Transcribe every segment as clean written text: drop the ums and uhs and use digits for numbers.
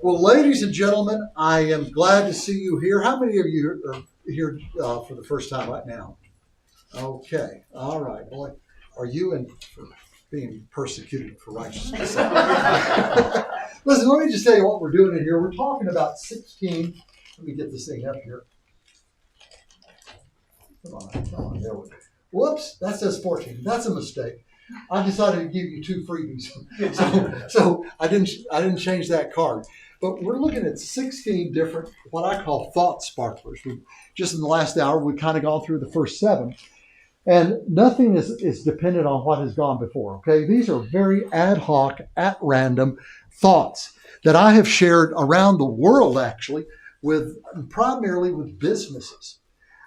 Well, ladies and gentlemen, I am glad to see you here. How many of you are here for the first time right now? Okay, all right, boy. Are you in for being persecuted for righteousness? Listen, let me just tell you what we're doing in here. We're talking about 16. Let me get this thing up here. Come on, there we go. Whoops, that says 14. That's a mistake. I decided to give you 2 freebies, so I didn't change that card. But we're looking at 16 different, what I call thought sparklers. Just in the last hour, we've kind of gone through the first 7. And nothing is dependent on what has gone before, okay? These are very ad hoc, at random thoughts that I have shared around the world, actually, primarily with businesses.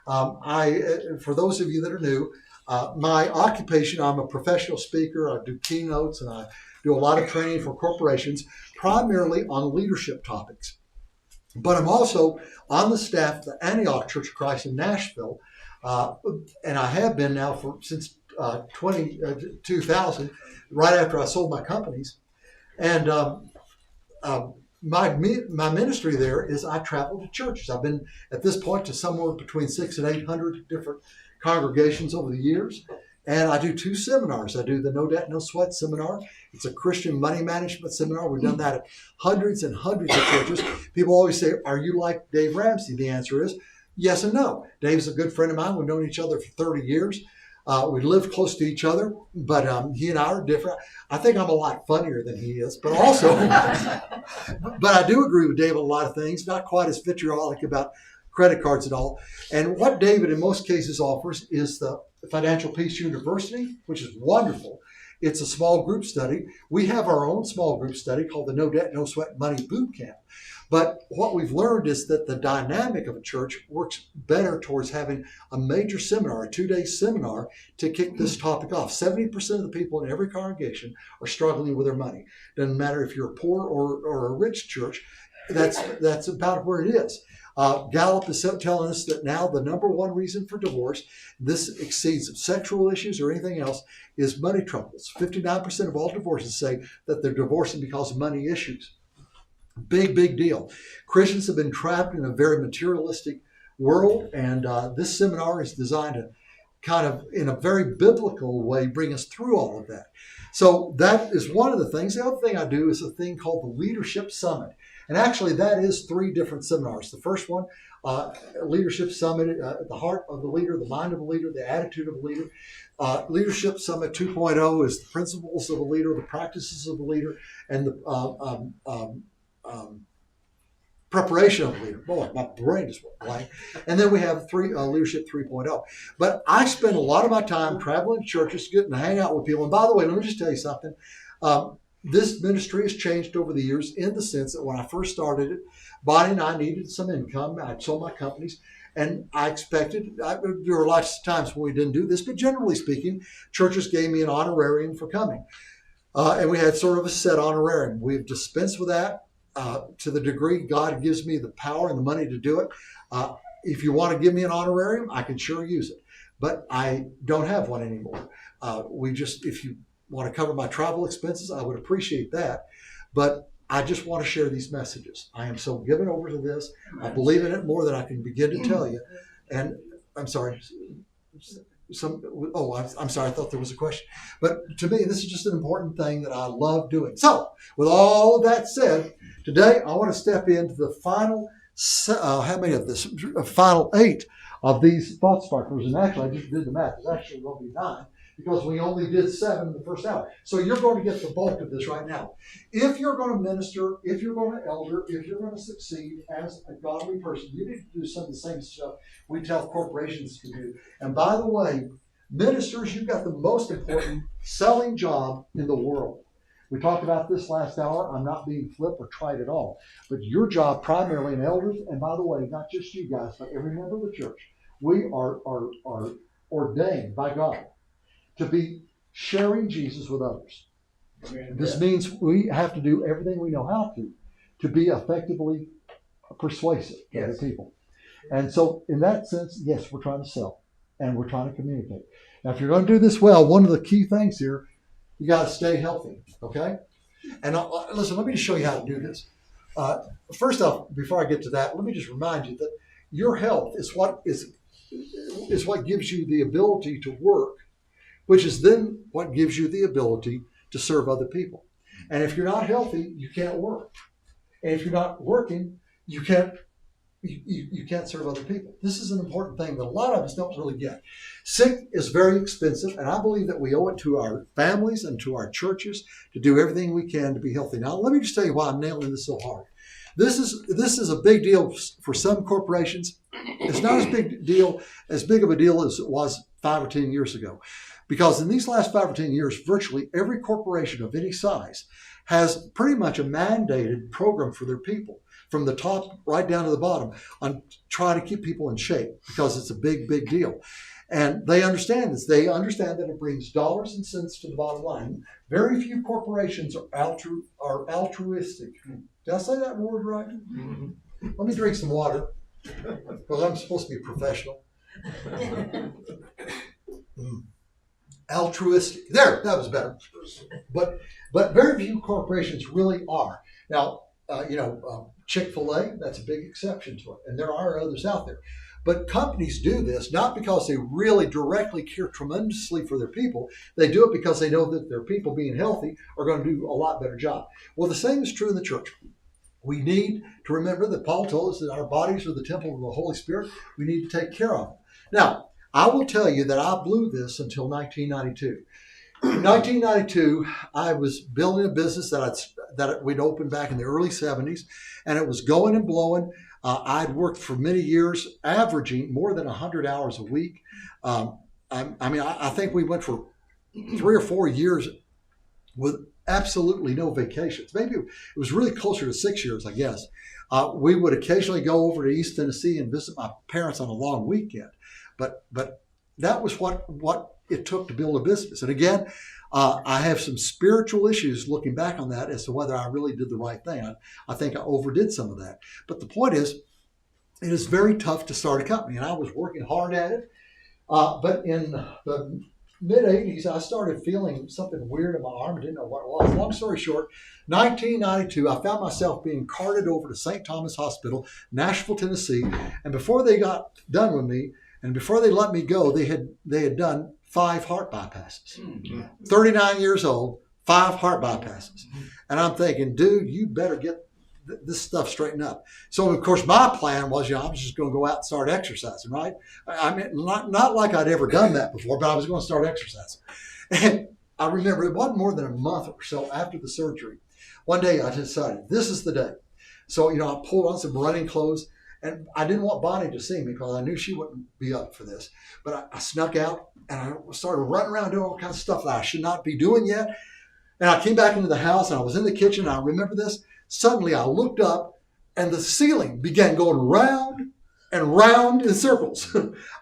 For those of you that are new, my occupation, I'm a professional speaker. I do keynotes and I do a lot of training for corporations, primarily on leadership topics. But I'm also on the staff of the Antioch Church of Christ in Nashville, and I have been now since 2000, right after I sold my companies. And my ministry there is I travel to churches. I've been at this point to somewhere between 600 and 800 different congregations over the years. And I do 2 seminars. I do the No Debt, No Sweat seminar. It's a Christian money management seminar. We've done that at hundreds and hundreds of churches. People always say, are you like Dave Ramsey? The answer is yes and no. Dave's a good friend of mine. We've known each other for 30 years. We live close to each other, but he and I are different. I think I'm a lot funnier than he is, but also, but I do agree with Dave on a lot of things, not quite as vitriolic about credit cards at all. And what David in most cases offers is the Financial Peace University, which is wonderful. It's a small group study. We have our own small group study called the No Debt, No Sweat Money Boot Camp. But what we've learned is that the dynamic of a church works better towards having a major seminar, a 2-day seminar to kick this topic off. 70% of the people in every congregation are struggling with their money. Doesn't matter if you're a poor or a rich church, that's about where it is. Gallup is telling us that now the number 1 reason for divorce, this exceeds sexual issues or anything else, is money troubles. 59% of all divorces say that they're divorcing because of money issues. Big deal. Christians have been trapped in a very materialistic world, and this seminar is designed to kind of, in a very biblical way, bring us through all of that. So that is one of the things. The other thing I do is a thing called the Leadership Summit. And actually, that is 3 different seminars. The first one, Leadership Summit, at the heart of the leader, the mind of the leader, the attitude of the leader. Leadership Summit 2.0 is the principles of the leader, the practices of the leader, and the preparation of the leader. Boy, my brain just went blank. And then we have Leadership 3.0. But I spend a lot of my time traveling to churches, getting to hang out with people. And by the way, let me just tell you something. This ministry has changed over the years in the sense that when I first started it, Bonnie and I needed some income. I'd sold my companies, and I expected, there were lots of times when we didn't do this, but generally speaking, churches gave me an honorarium for coming. And we had sort of a set honorarium. We've dispensed with that to the degree God gives me the power and the money to do it. If you want to give me an honorarium, I can sure use it. But I don't have one anymore. If you want to cover my travel expenses, I would appreciate that. But I just want to share these messages. I am so given over to this. I believe in it more than I can begin to tell you. And I'm sorry. I'm sorry. I thought there was a question. But to me, this is just an important thing that I love doing. So with all of that said, today I want to step into the final, final 8 of these thought sparklers. And actually, I just did the math. It's actually going to be 9. Because we only did 7 in the first hour. So you're going to get the bulk of this right now. If you're going to minister, if you're going to elder, if you're going to succeed as a godly person, you need to do some of the same stuff we tell corporations to do. And by the way, ministers, you've got the most important selling job in the world. We talked about this last hour. I'm not being flip or trite at all. But your job primarily in elders, and by the way, not just you guys, but every member of the church, we are ordained by God to be sharing Jesus with others. This means we have to do everything we know how to be effectively persuasive to other people. And so in that sense, yes, we're trying to sell and we're trying to communicate. Now, if you're going to do this well, one of the key things here, you got to stay healthy, okay? And listen, let me just show you how to do this. First off, before I get to that, let me just remind you that your health is what gives you the ability to work, which is then what gives you the ability to serve other people. And if you're not healthy, you can't work. And if you're not working, you can't serve other people. This is an important thing that a lot of us don't really get. Sick is very expensive, and I believe that we owe it to our families and to our churches to do everything we can to be healthy. Now, let me just tell you why I'm nailing this so hard. This is a big deal for some corporations. It's not as big of a deal as it was 5 or 10 years ago. Because in these last 5 or 10 years, virtually every corporation of any size has pretty much a mandated program for their people, from the top right down to the bottom, on trying to keep people in shape, because it's a big, big deal. And they understand this. They understand that it brings dollars and cents to the bottom line. Very few corporations are altruistic. Did I say that word right? Mm-hmm. Let me drink some water, because I'm supposed to be professional. Altruistic. There, that was better. But very few corporations really are. Now, Chick-fil-A, that's a big exception to it, and there are others out there. But companies do this not because they really directly care tremendously for their people. They do it because they know that their people being healthy are going to do a lot better job. Well, the same is true in the church. We need to remember that Paul told us that our bodies are the temple of the Holy Spirit. We need to take care of them. Now, I will tell you that I blew this until 1992. In 1992, I was building a business that we'd opened back in the early 70s, and it was going and blowing. I'd worked for many years, averaging more than 100 hours a week. I think we went for 3 or 4 years with absolutely no vacations. Maybe it was really closer to 6 years, I guess. We would occasionally go over to East Tennessee and visit my parents on a long weekend. But that was what it took to build a business. And again, I have some spiritual issues looking back on that as to whether I really did the right thing. I think I overdid some of that. But the point is, it is very tough to start a company, and I was working hard at it. But in the mid-'80s, I started feeling something weird in my arm. I didn't know what it was. Long story short, 1992, I found myself being carted over to St. Thomas Hospital, Nashville, Tennessee. And before they got done with me, and before they let me go, they had done 5 heart bypasses. 39 years old, 5 heart bypasses. And I'm thinking, dude, you better get this stuff straightened up. So, of course, my plan was, I was just going to go out and start exercising, right? I mean, not like I'd ever done that before, but I was going to start exercising. And I remember it wasn't more than a month or so after the surgery. One day I decided, this is the day. So, I pulled on some running clothes. And I didn't want Bonnie to see me because I knew she wouldn't be up for this. But I snuck out and I started running around doing all kinds of stuff that I should not be doing yet. And I came back into the house and I was in the kitchen. And I remember this. Suddenly I looked up and the ceiling began going round and round in circles.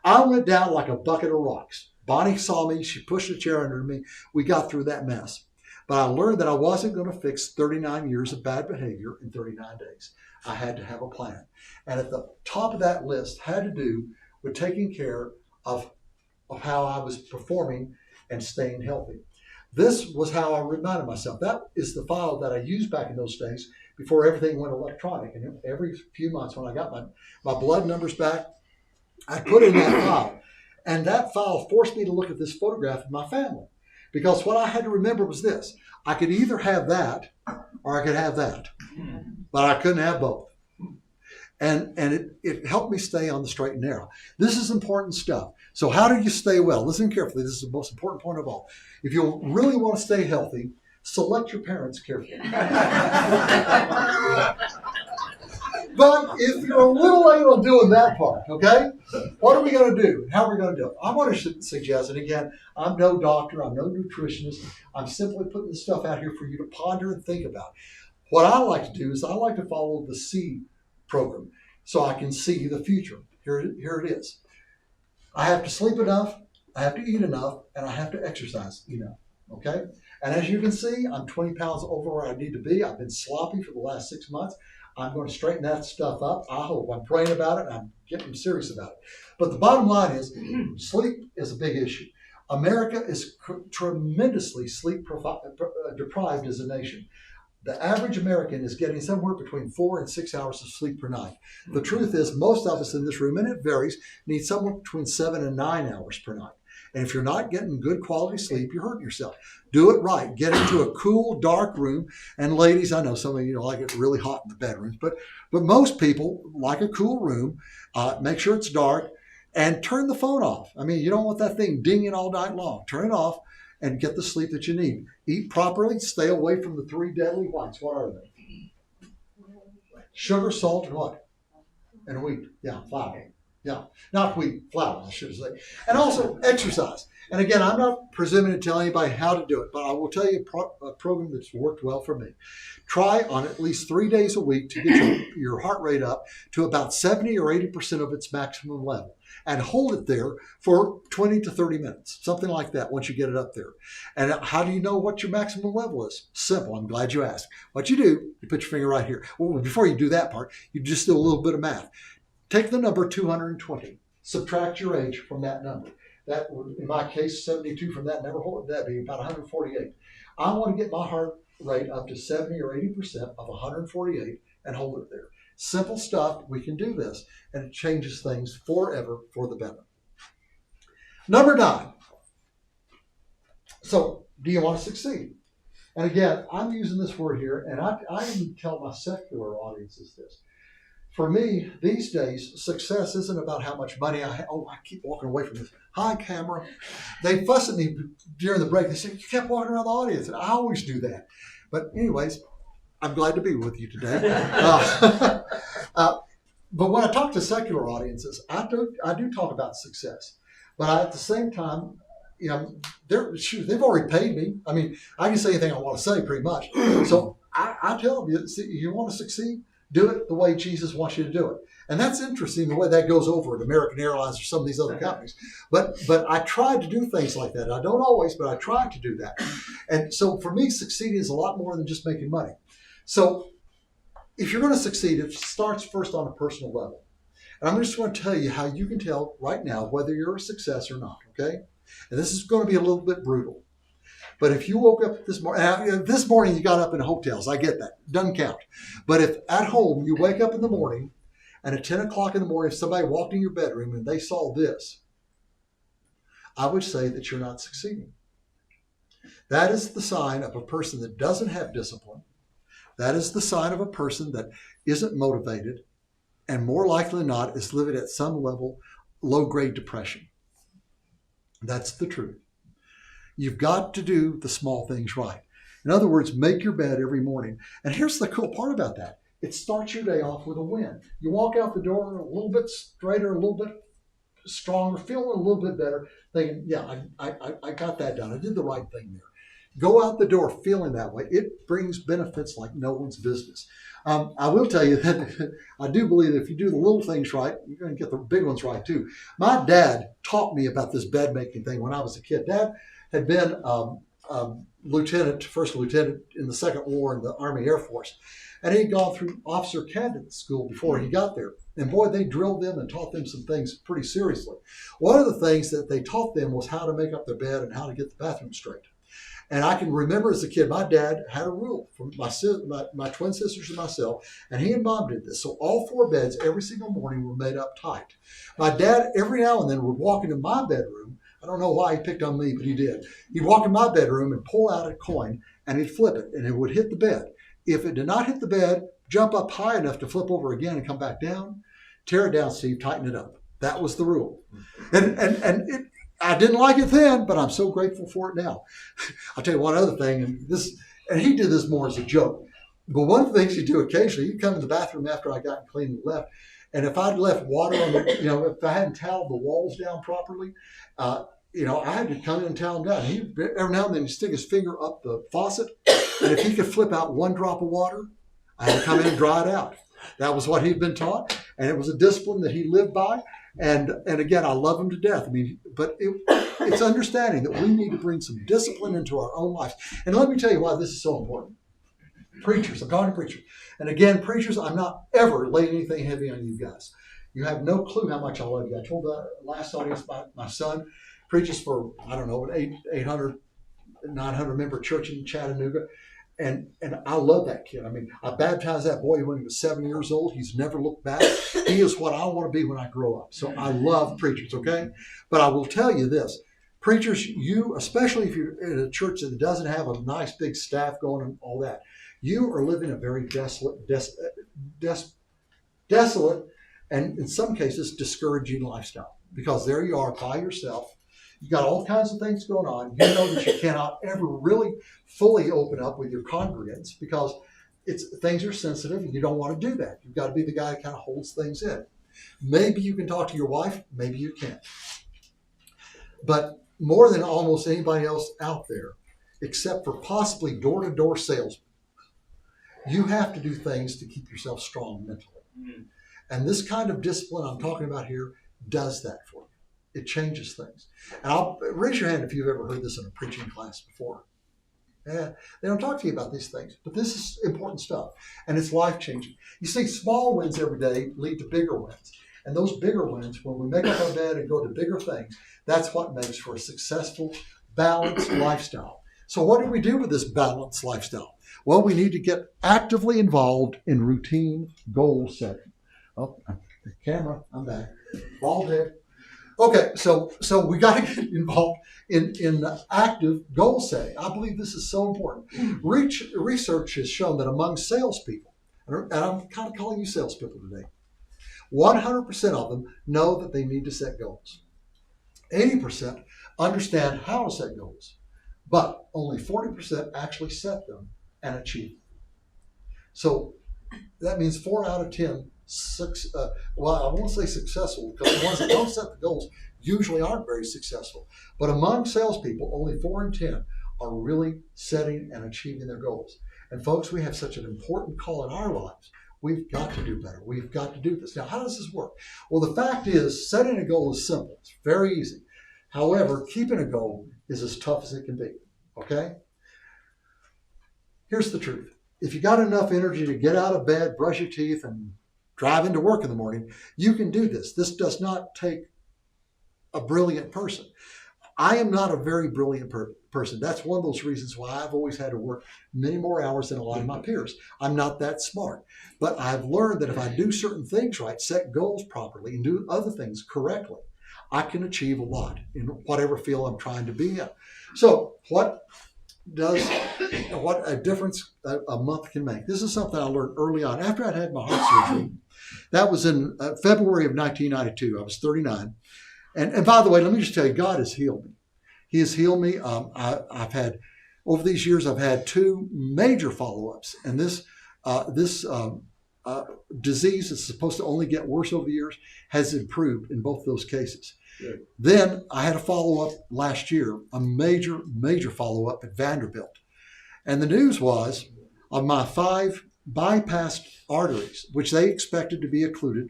I went down like a bucket of rocks. Bonnie saw me. She pushed a chair under me. We got through that mess. But I learned that I wasn't going to fix 39 years of bad behavior in 39 days. I had to have a plan. And at the top of that list had to do with taking care of how I was performing and staying healthy. This was how I reminded myself. That is the file that I used back in those days before everything went electronic. And every few months when I got my blood numbers back, I put in that file. And that file forced me to look at this photograph of my family. Because what I had to remember was this. I could either have that or I could have that. But I couldn't have both. And it helped me stay on the straight and narrow. This is important stuff. So how do you stay well? Listen carefully. This is the most important point of all. If you really want to stay healthy, select your parents carefully. But if you're a little late on doing that part, okay, what are we going to do? How are we going to do it? I want to suggest, and again, I'm no doctor, I'm no nutritionist. I'm simply putting this stuff out here for you to ponder and think about. What I like to do is I like to follow the SEED program so I can see the future. Here it is. I have to sleep enough, I have to eat enough, and I have to exercise enough, okay? And as you can see, I'm 20 pounds over where I need to be. I've been sloppy for the last 6 months. I'm going to straighten that stuff up. I hope. I'm praying about it, and I'm getting serious about it. But the bottom line is sleep is a big issue. America is tremendously sleep deprived as a nation. The average American is getting somewhere between 4 and 6 hours of sleep per night. The truth is, most of us in this room, and it varies, need somewhere between 7 and 9 hours per night. And if you're not getting good quality sleep, you're hurting yourself. Do it right. Get into a cool, dark room. And ladies, I know some of you like it really hot in the bedrooms, but most people like a cool room. Make sure it's dark and turn the phone off. I mean, you don't want that thing dinging all night long. Turn it off and get the sleep that you need. Eat properly. Stay away from the 3 deadly whites. What are they? Sugar, salt, and what? And wheat. Yeah, flour. Yeah, not wheat, flour, I should say. And also exercise. And again, I'm not presuming to tell anybody how to do it, but I will tell you a program that's worked well for me. Try on at least 3 days a week to get your heart rate up to about 70 or 80% of its maximum level. And hold it there for 20 to 30 minutes, something like that, once you get it up there. And how do you know what your maximum level is? Simple. I'm glad you asked. What you do, you put your finger right here. Well, before you do that part, you just do a little bit of math. Take the number 220, subtract your age from that number. That would, in my case, 72 from that number, what would that be? About 148. I want to get my heart rate up to 70 or 80% of 148 and hold it there. Simple stuff. We can do this, and it changes things forever for the better. Number 9. So, do you want to succeed? And again, I'm using this word here, and I even tell my secular audiences this. For me, these days, success isn't about how much money I have. Oh, I keep walking away from this. Hi, camera. They fuss at me during the break. They say, you kept walking around the audience. And I always do that. But anyways, I'm glad to be with you today. But when I talk to secular audiences, I do talk about success. But at the same time, you know, they've already paid me. I mean, I can say anything I want to say pretty much. So I tell them, you want to succeed? Do it the way Jesus wants you to do it. And that's interesting, the way that goes over at American Airlines or some of these other companies. But I try to do things like that. I don't always, but I try to do that. And so for me, succeeding is a lot more than just making money. So if you're going to succeed, it starts first on a personal level. And I'm just going to tell you how you can tell right now whether you're a success or not, okay? And this is going to be a little bit brutal. But if you woke up this morning you got up in hotels, I get that. Doesn't count. But if at home you wake up in the morning and at 10 o'clock in the morning, if somebody walked in your bedroom and they saw this, I would say that you're not succeeding. That is the sign of a person that doesn't have discipline. That is the sign of a person that isn't motivated and more likely than not is living at some level low-grade depression. That's the truth. You've got to do the small things right. In other words, make your bed every morning. And here's the cool part about that. It starts your day off with a win. You walk out the door a little bit straighter, a little bit stronger, feeling a little bit better, thinking, yeah, I got that done. I did the right thing there. Go out the door feeling that way. It brings benefits like no one's business. I will tell you that I do believe that if you do the little things right, you're going to get the big ones right too. My dad taught me about this bed making thing when I was a kid. Dad had been first lieutenant in the Second War in the Army Air Force. And he'd gone through officer candidate school before he got there. And boy, they drilled them and taught them some things pretty seriously. One of the things that they taught them was how to make up their bed and how to get the bathroom straight. And I can remember as a kid, my dad had a rule for my twin sisters and myself, and he and Mom did this. So all 4 beds every single morning were made up tight. My dad, every now and then, would walk into my bedroom. I don't know why he picked on me, but he did. He'd walk in my bedroom and pull out a coin, and he'd flip it, and it would hit the bed. If it did not hit the bed, jump up high enough to flip over again and come back down, tear it down, Steve, tighten it up. That was the rule. And I didn't like it then, but I'm so grateful for it now. I'll tell you one other thing, and he did this more as a joke. But one of the things he'd do occasionally, he'd come in the bathroom after I got clean and left, and if I'd left water on the, if I hadn't toweled the walls down properly, I had to come in and towel them down. Every now and then he'd stick his finger up the faucet, and if he could flip out 1 drop of water, I had to come in and dry it out. That was what he'd been taught, and it was a discipline that he lived by. And again, I love him to death. I mean, but it's understanding that we need to bring some discipline into our own lives. And let me tell you why this is so important. Preachers, I'm talking to preachers. And again, preachers, I'm not ever laying anything heavy on you guys. You have no clue how much I love you. I told the last audience, my son preaches for, I don't know, an 800, 900 member church in Chattanooga. And I love that kid. I mean, I baptized that boy when he was 7 years old. He's never looked back. He is what I want to be when I grow up. So I love preachers, okay? But I will tell you this. Preachers, you, especially if you're in a church that doesn't have a nice big staff going and all that, you are living a very desolate, and in some cases, discouraging lifestyle. Because there you are by yourself. You got all kinds of things going on. You know that you cannot ever really fully open up with your congregants because things are sensitive and you don't want to do that. You've got to be the guy that kind of holds things in. Maybe you can talk to your wife, maybe you can't. But more than almost anybody else out there, except for possibly door-to-door salesmen, you have to do things to keep yourself strong mentally. And this kind of discipline I'm talking about here does that for you. It changes things. And I'll raise your hand if you've ever heard this in a preaching class before. Yeah, they don't talk to you about these things, but this is important stuff, and it's life-changing. You see, small wins every day lead to bigger wins. And those bigger wins, when we make up our bed and go to bigger things, that's what makes for a successful, balanced lifestyle. So what do we do with this balanced lifestyle? Well, we need to get actively involved in routine goal setting. Oh, the camera, I'm back. Bald head. Okay, so we got to get involved in active goal setting. I believe this is so important. Research has shown that among salespeople, and I'm kind of calling you salespeople today, 100% of them know that they need to set goals. 80% understand how to set goals, but only 40% actually set them and achieve them. So that means 4 out of 10 well, I won't say successful because the ones that don't set the goals usually aren't very successful. But among salespeople, only 4 in 10 are really setting and achieving their goals. And folks, we have such an important call in our lives. We've got to do better. We've got to do this. Now, how does this work? Well, the fact is, setting a goal is simple. It's very easy. However, keeping a goal is as tough as it can be. Okay? Here's the truth. If you got enough energy to get out of bed, brush your teeth, and drive into work in the morning, you can do this. This does not take a brilliant person. I am not a very brilliant person. That's one of those reasons why I've always had to work many more hours than a lot of my peers. I'm not that smart. But I've learned that if I do certain things right, set goals properly, and do other things correctly, I can achieve a lot in whatever field I'm trying to be in. So what a difference a month can make. This is something I learned early on. After I'd had my heart surgery, that was in February of 1992. I was 39. And by the way, let me just tell you, God has healed me. He has healed me. I've had, over these years, I've had 2 major follow-ups. And this disease is supposed to only get worse over the years, has improved in both those cases. Good. Then I had a follow-up last year, a major follow-up at Vanderbilt. And the news was, on my 5 bypassed arteries, which they expected to be occluded,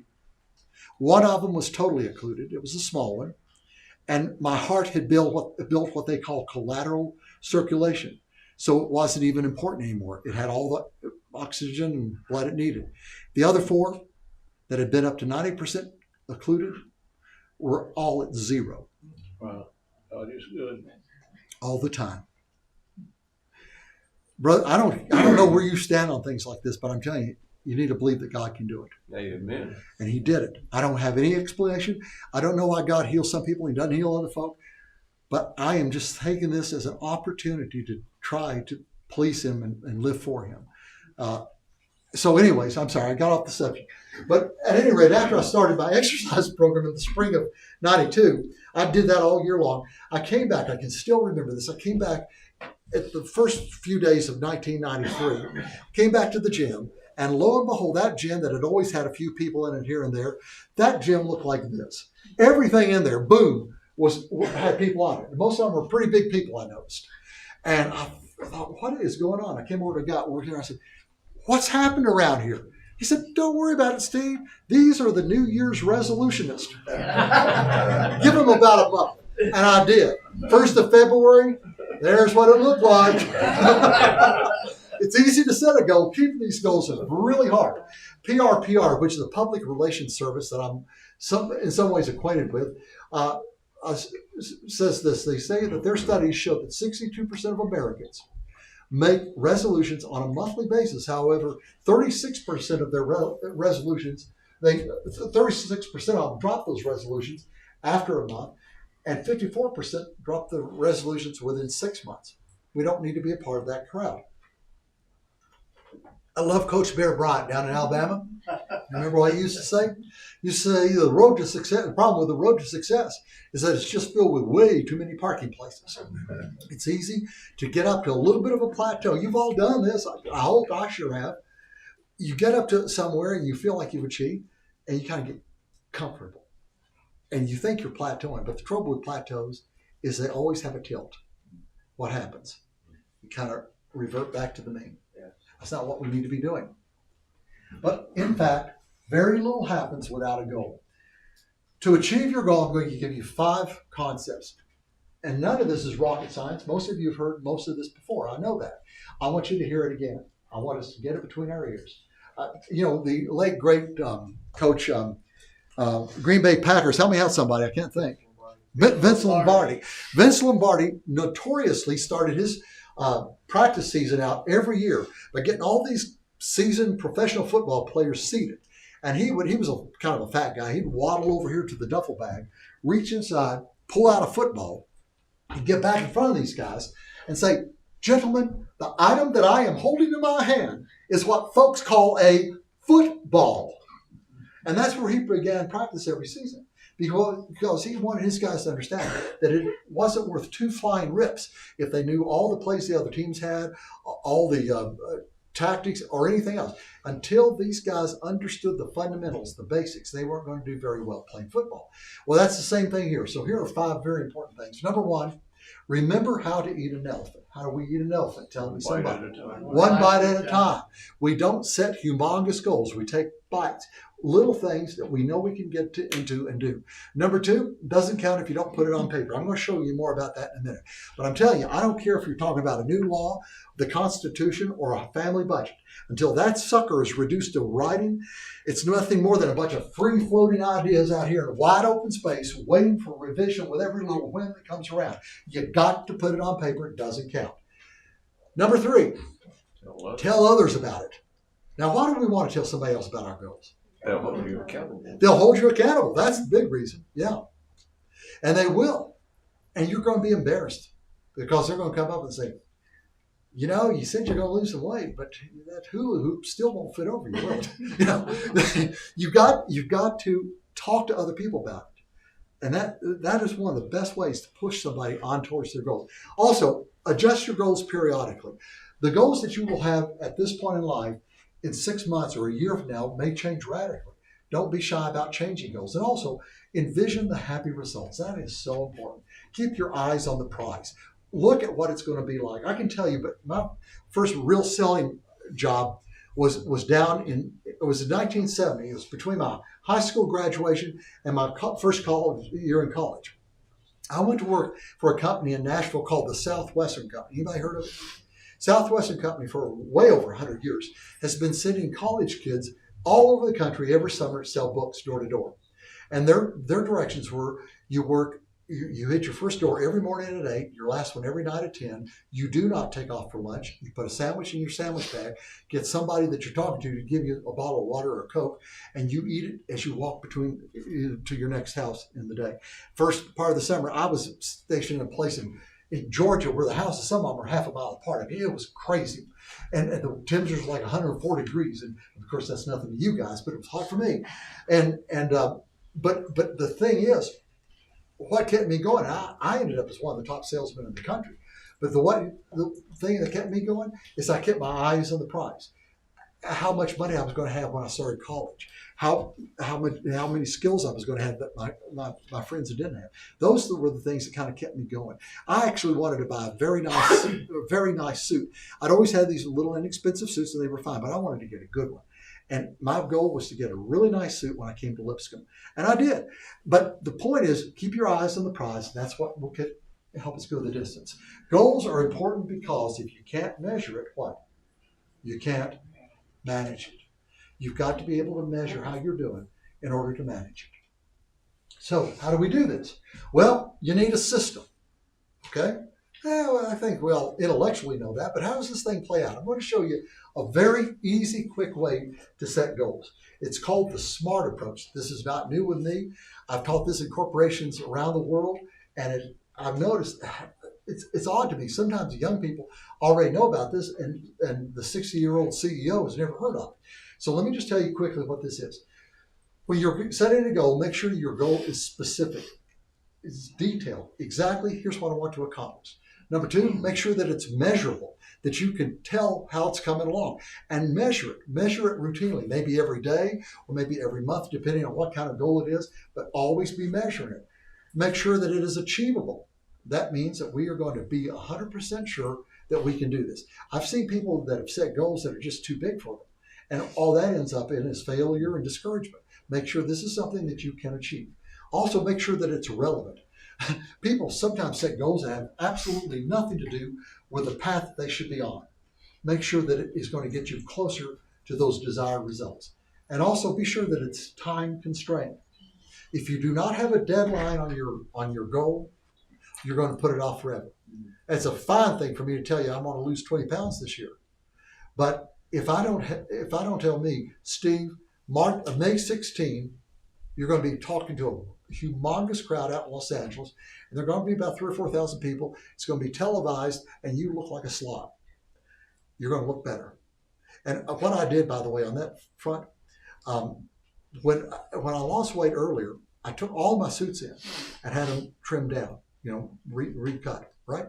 one of them was totally occluded. It was a small one. And my heart had built what they call collateral circulation. So it wasn't even important anymore. It had all the oxygen and blood it needed. The other 4 that had been up to 90% occluded were all at 0. Wow, God is good. All the time. Brother, I don't know where you stand on things like this, but I'm telling you, you need to believe that God can do it. Amen. And he did it. I don't have any explanation. I don't know why God heals some people and he doesn't heal other folk. But I am just taking this as an opportunity to try to please him and live for him. So anyways, I'm sorry, I got off the subject. But at any rate, after I started my exercise program in the spring of 92, I did that all year long. I came back, I can still remember this. I came back at the first few days of 1993, came back to the gym, and lo and behold, that gym that had always had a few people in it here and there, that gym looked like this. Everything in there, boom, had people on it. And most of them were pretty big people, I noticed. And I thought, what is going on? I came over to a guy working here. I said, what's happened around here? He said, don't worry about it, Steve. These are the New Year's resolutionists. Give them about a month. And I did. 1st of February, there's what it looked like. It's easy to set a goal. Keeping these goals is really hard. PRPR, which is a public relations service that I'm in some ways acquainted with, says this. They say that their studies show that 62% of Americans make resolutions on a monthly basis. However, 36% of their resolutions, 36% of them drop those resolutions after a month, and 54% drop the resolutions within 6 months. We don't need to be a part of that crowd. I love Coach Bear Bryant down in Alabama. Remember what he used to say? He used to say the road to success, the problem with the road to success is that it's just filled with way too many parking places. It's easy to get up to a little bit of a plateau. You've all done this. I hope I sure have. You get up to somewhere and you feel like you've achieved, and you kind of get comfortable. And you think you're plateauing. But the trouble with plateaus is they always have a tilt. What happens? You kind of revert back to the mean. That's not what we need to be doing. But in fact, very little happens without a goal. To achieve your goal, I'm going to give you 5 concepts. And none of this is rocket science. Most of you have heard most of this before. I know that. I want you to hear it again. I want us to get it between our ears. The late, great coach, Green Bay Packers, help me out somebody, I can't think. Vince Lombardi. Vince Lombardi notoriously started his practice season out every year by getting all these seasoned professional football players seated. And he was a kind of a fat guy. He'd waddle over here to the duffel bag, reach inside, pull out a football, and get back in front of these guys and say, gentlemen, the item that I am holding in my hand is what folks call a football. And that's where he began practice every season. Because he wanted his guys to understand that it wasn't worth 2 flying rips if they knew all the plays the other teams had, all the tactics, or anything else. Until these guys understood the fundamentals, the basics, they weren't going to do very well playing football. Well, that's the same thing here. So here are 5 very important things. Number 1, remember how to eat an elephant. How do we eat an elephant? Tell me somebody. One bite at a time. We don't set humongous goals. We take bites. Little things that we know we can get into and do. Number 2, doesn't count if you don't put it on paper. I'm going to show you more about that in a minute. But I'm telling you, I don't care if you're talking about a new law, the Constitution, or a family budget. Until that sucker is reduced to writing, it's nothing more than a bunch of free-floating ideas out here in wide open space waiting for revision with every little whim that comes around. You got to put it on paper. It doesn't count. Number 3, tell others about it. Now, why do we want to tell somebody else about our goals? They'll hold you accountable. They'll hold you accountable. That's the big reason. Yeah. And they will. And you're going to be embarrassed because they're going to come up and say, you said you're going to lose some weight, but that hula hoop still won't fit over you, will it? You've got to talk to other people about it. And that is one of the best ways to push somebody on towards their goals. Also, adjust your goals periodically. The goals that you will have at this point in life in 6 months or a year from now may change radically. Don't be shy about changing goals. And also, envision the happy results. That is so important. Keep your eyes on the prize. Look at what it's going to be like. I can tell you, but my first real selling job was in 1970. It was between my high school graduation and my first year in college. I went to work for a company in Nashville called the Southwestern Company. Anybody heard of it? Southwestern Company for way over 100 years has been sending college kids all over the country every summer to sell books door to door. And their directions were you hit your first door every morning at 8, your last one every night at 10. You do not take off for lunch. You put a sandwich in your sandwich bag, get somebody that you're talking to give you a bottle of water or a Coke, and you eat it as you walk to your next house in the day. First part of the summer, I was stationed in a place in Georgia where the houses, some of them are half a mile apart. I mean, it was crazy. And the temperatures were like 140 degrees. And of course, that's nothing to you guys, but it was hot for me. But the thing is, what kept me going, I ended up as one of the top salesmen in the country. But the thing that kept me going is I kept my eyes on the prize. How much money I was going to have when I started college. How many skills I was going to have that my friends didn't have. Those were the things that kind of kept me going. I actually wanted to buy a very nice suit. I'd always had these little inexpensive suits and they were fine, but I wanted to get a good one. And my goal was to get a really nice suit when I came to Lipscomb. And I did. But the point is, keep your eyes on the prize. That's what will help us go the distance. Goals are important because if you can't measure it, what? You can't manage it. You've got to be able to measure how you're doing in order to manage it. So how do we do this? Well, you need a system. Okay? Well, I think we'll intellectually know that, but how does this thing play out? I'm going to show you a very easy, quick way to set goals. It's called the SMART approach. This is not new with me. I've taught this in corporations around the world, and I've noticed it's odd to me. Sometimes young people already know about this, and the 60-year-old CEO has never heard of it. So let me just tell you quickly what this is. When you're setting a goal, make sure your goal is specific, it's detailed. Exactly, here's what I want to accomplish. Number two, make sure that it's measurable, that you can tell how it's coming along, and measure it. Measure it routinely, maybe every day or maybe every month, depending on what kind of goal it is, but always be measuring it. Make sure that it is achievable. That means that we are going to be 100% sure that we can do this. I've seen people that have set goals that are just too big for them, and all that ends up in is failure and discouragement. Make sure this is something that you can achieve. Also, make sure that it's relevant. People sometimes set goals that have absolutely nothing to do with the path that they should be on. Make sure that it is going to get you closer to those desired results. And also be sure that it's time constrained. If you do not have a deadline on your goal, you're going to put it off forever. It's a fine thing for me to tell you I'm going to lose 20 pounds this year. But if I don't tell me, Steve, May 16, you're going to be talking to a humongous crowd out in Los Angeles, and they're going to be about 3,000 or 4,000 people. It's going to be televised, and you look like a slob. You're going to look better. And what I did, by the way, on that front, when I lost weight earlier, I took all my suits in and had them trimmed down, recut, right?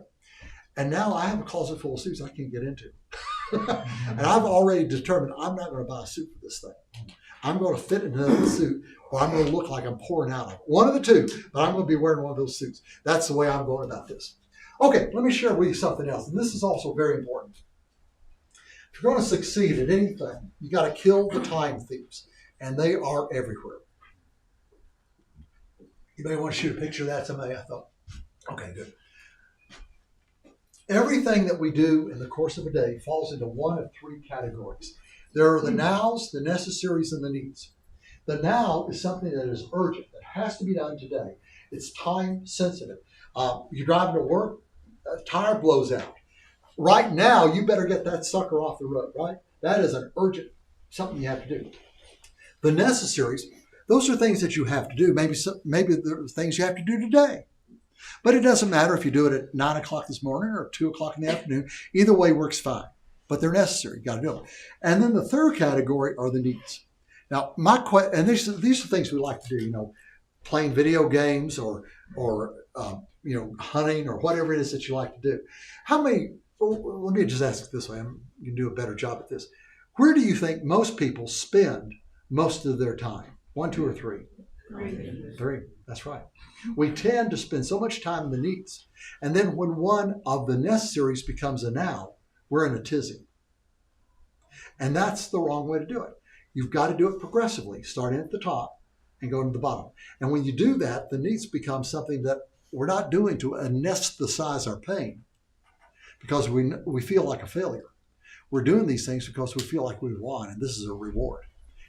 And now I have a closet full of suits I can't get into. And I've already determined I'm not going to buy a suit for this thing. I'm going to fit into another suit, or I'm going to look like I'm pouring out of it. One of the two, but I'm going to be wearing one of those suits. That's the way I'm going about this. Okay, let me share with you something else, and this is also very important. If you're going to succeed at anything, you got to kill the time thieves, and they are everywhere. You may want to shoot a picture of that someday, I thought. Okay, good. Everything that we do in the course of a day falls into one of three categories. There are the nows, the necessaries, and the needs. The now is something that is urgent, that has to be done today. It's time sensitive. You're driving to work, a tire blows out. Right now, you better get that sucker off the road, right? That is an urgent, something you have to do. The necessaries, those are things that you have to do. Maybe there are things you have to do today. But it doesn't matter if you do it at 9 o'clock this morning or 2 o'clock in the afternoon. Either way works fine. But they're necessary. You got to do them. And then the third category are the needs. Now, these are things we like to do. Playing video games or hunting or whatever it is that you like to do. Let me just ask it this way. You can do a better job at this. Where do you think most people spend most of their time? 1, 2, or 3? 3. That's right. We tend to spend so much time in the needs. And then when one of the necessaries becomes a now, we're in a tizzy. And that's the wrong way to do it. You've got to do it progressively, starting at the top and going to the bottom. And when you do that, the needs become something that we're not doing to anesthetize our pain because we feel like a failure. We're doing these things because we feel like we've won, and this is a reward.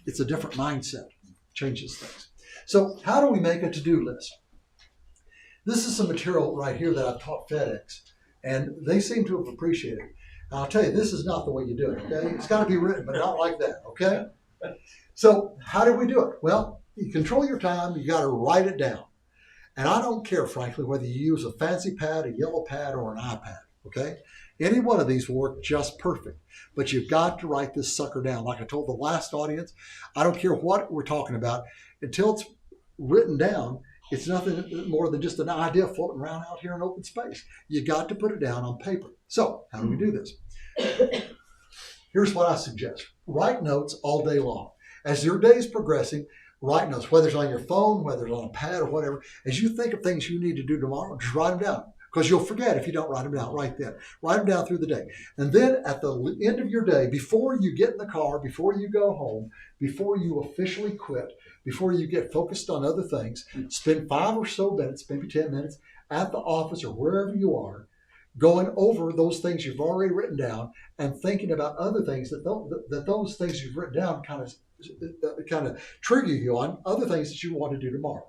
It's a different mindset. Changes things. So how do we make a to-do list? This is some material right here that I've taught FedEx, and they seem to have appreciated it. And I'll tell you, this is not the way you do it, okay? It's got to be written, but not like that, okay? So how do we do it? Well, you control your time. You got to write it down. And I don't care, frankly, whether you use a fancy pad, a yellow pad, or an iPad, okay? Any one of these will work just perfect. But you've got to write this sucker down. Like I told the last audience, I don't care what we're talking about. Until it's written down, it's nothing more than just an idea floating around out here in open space. You got to put it down on paper. So how do we do this? Here's what I suggest. Write notes all day long. As your day is progressing, write notes, whether it's on your phone, whether it's on a pad or whatever. As you think of things you need to do tomorrow, just write them down. Because you'll forget if you don't write them down right then. Write them down through the day. And then at the end of your day, before you get in the car, before you go home, before you officially quit, before you get focused on other things, spend 5 or so minutes, maybe 10 minutes, at the office or wherever you are, going over those things you've already written down and thinking about other things that those things you've written down kind of trigger you on, other things that you want to do tomorrow.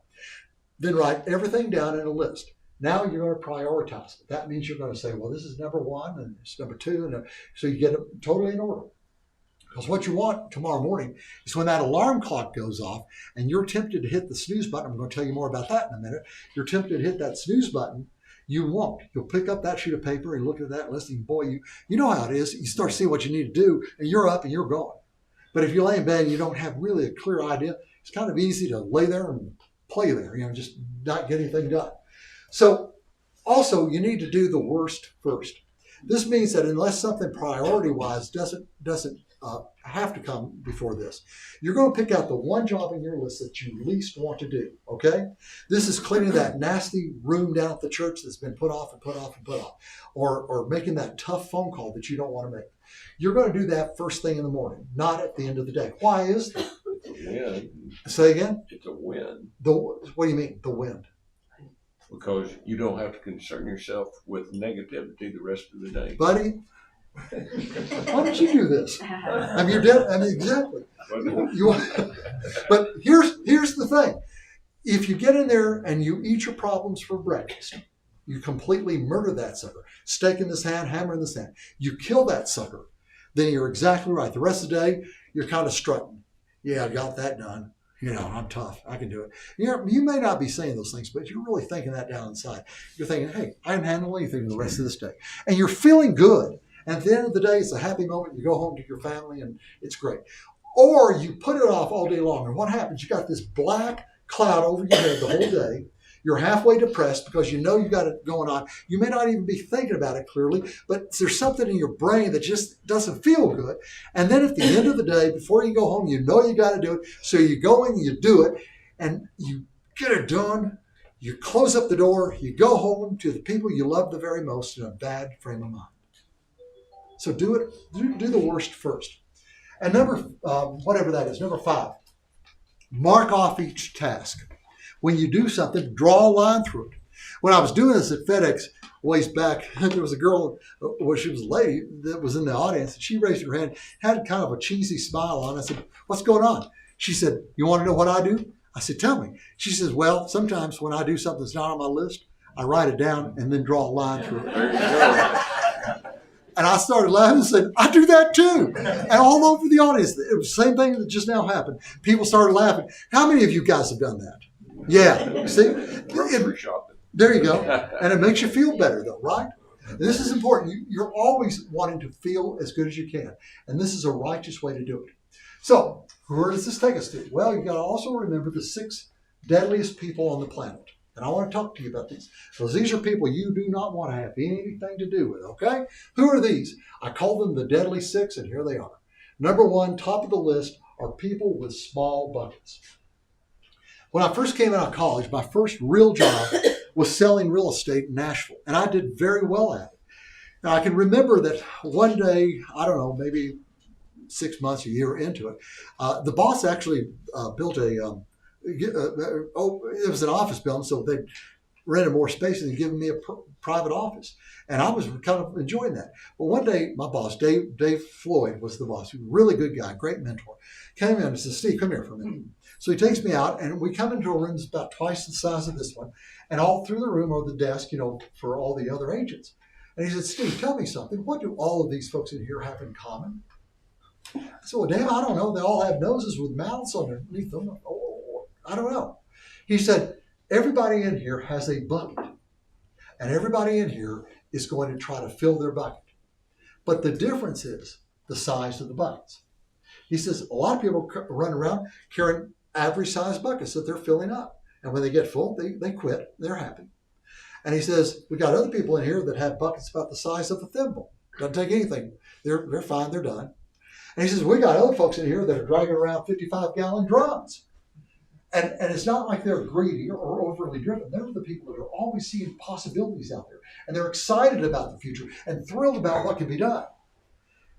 Then write everything down in a list. Now you're going to prioritize it. That means you're going to say, well, this is number one and it's number two. And so you get it totally in order. Because what you want tomorrow morning is when that alarm clock goes off and you're tempted to hit the snooze button. I'm going to tell you more about that in a minute. You're tempted to hit that snooze button. You won't. You'll pick up that sheet of paper and look at that list and boy, you know how it is. You start seeing what you need to do and you're up and you're going. But if you lay in bed and you don't have really a clear idea, it's kind of easy to lay there and play there, just not get anything done. So also you need to do the worst first. This means that unless something priority-wise doesn't have to come before this, you're going to pick out the one job in your list that you least want to do, okay? This is cleaning that nasty room down at the church that's been put off and put off and put off, or making that tough phone call that you don't want to make. You're going to do that first thing in the morning, not at the end of the day. Why is that? It's a win. Say again? It's a win. What do you mean, the wind? Because you don't have to concern yourself with negativity the rest of the day. Buddy, why don't you do this? You're dead. Exactly. But here's the thing. If you get in there and you eat your problems for breakfast, you completely murder that sucker. Steak in this hand, hammer in this hand. You kill that sucker, then you're exactly right. The rest of the day, you're kind of strutting. Yeah, I got that done. I'm tough. I can do it. You may not be saying those things, but you're really thinking that down inside. You're thinking, hey, I can handle anything the rest of this day. And you're feeling good. And at the end of the day, it's a happy moment. You go home to your family and it's great. Or you put it off all day long. And what happens? You got this black cloud over your head the whole day. You're halfway depressed because you know you got it going on. You may not even be thinking about it clearly, but there's something in your brain that just doesn't feel good. And then at the end of the day, before you go home, you know you got to do it. So you go in, you do it, and you get it done. You close up the door. You go home to the people you love the very most in a bad frame of mind. So do it. Do the worst first. And whatever that is, number 5, mark off each task. When you do something, draw a line through it. When I was doing this at FedEx ways back, there was a girl, she was a lady that was in the audience, and she raised her hand, had kind of a cheesy smile on. I said, what's going on? She said, you want to know what I do? I said, tell me. She says, well, sometimes when I do something that's not on my list, I write it down and then draw a line through it. And I started laughing and said, I do that too. And all over the audience, it was the same thing that just now happened. People started laughing. How many of you guys have done that? Yeah, see? There you go. And it makes you feel better though, right? And this is important. You're always wanting to feel as good as you can. And this is a righteous way to do it. So, where does this take us to? Well, you got to also remember the 6 deadliest people on the planet. And I want to talk to you about these. Because these are people you do not want to have anything to do with, okay? Who are these? I call them the deadly 6, and here they are. Number 1, top of the list, are people with small buckets. When I first came out of college, my first real job was selling real estate in Nashville, and I did very well at it. Now, I can remember that one day, I don't know, maybe 6 months, a year into it, the boss actually built it was an office building, so they rented more space and given me a private office. And I was kind of enjoying that. But one day, my boss, Dave Floyd, was the boss, a really good guy, great mentor, came in and said, Steve, come here for a minute. So he takes me out, and we come into a room that's about twice the size of this one. And all through the room are the desk, for all the other agents. And he said, Steve, tell me something. What do all of these folks in here have in common? I said, well, damn, I don't know. They all have noses with mouths underneath them. I don't know. He said, everybody in here has a bucket. And everybody in here is going to try to fill their bucket. But the difference is the size of the buckets. He says, a lot of people run around carrying average size buckets that they're filling up. And when they get full, they quit. They're happy. And he says, we got other people in here that have buckets about the size of a thimble. Doesn't take anything. They're fine. They're done. And he says, we got other folks in here that are dragging around 55-gallon drums. And it's not like they're greedy or overly driven. They're the people that are always seeing possibilities out there. And they're excited about the future and thrilled about what can be done.